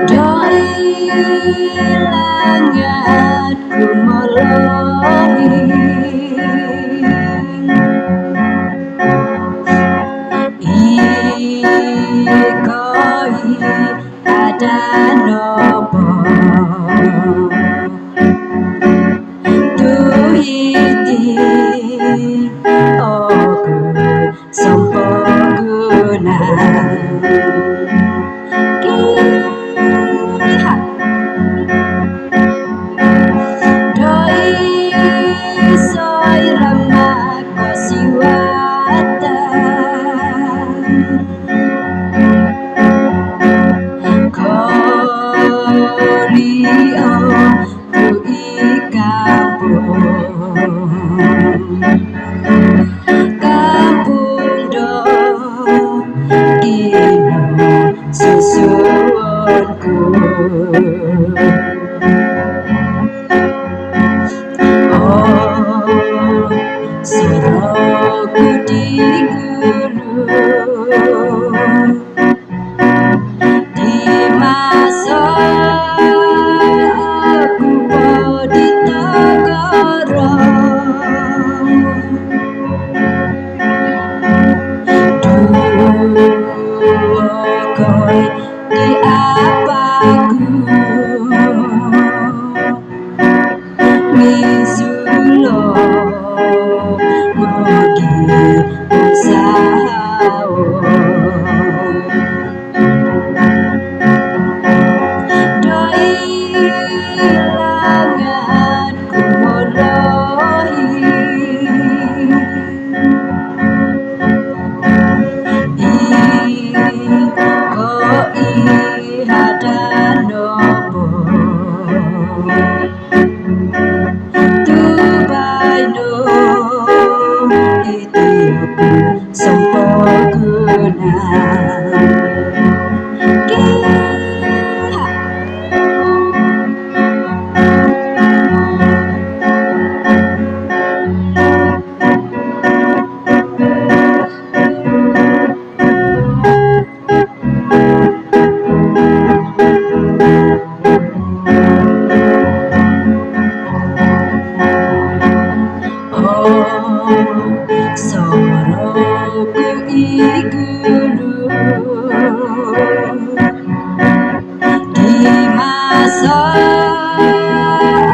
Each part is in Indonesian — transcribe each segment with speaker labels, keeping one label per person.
Speaker 1: Doi langatku melohi ikoi ada nopo tuhiti oku sempurna kampung do ino susunku oh soroku di gunung di masa aku di Togoro duokoi di apaku misulo mogi usahawo langanku melohi ikoi ada nopo tubaino itu sempurna soroku igulu di masa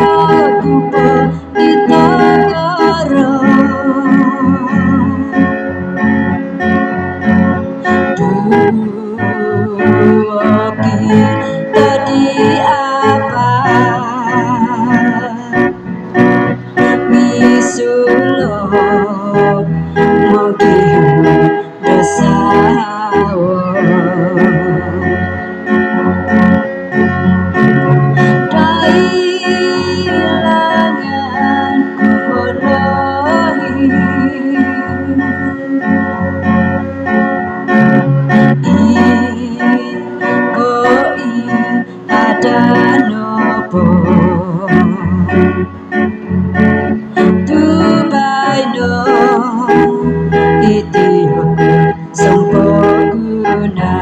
Speaker 1: aku di Togoro duoki tadi apa misulo mogi besawo doi langanku melohi ikoi ada nopo tubaino itu sempurna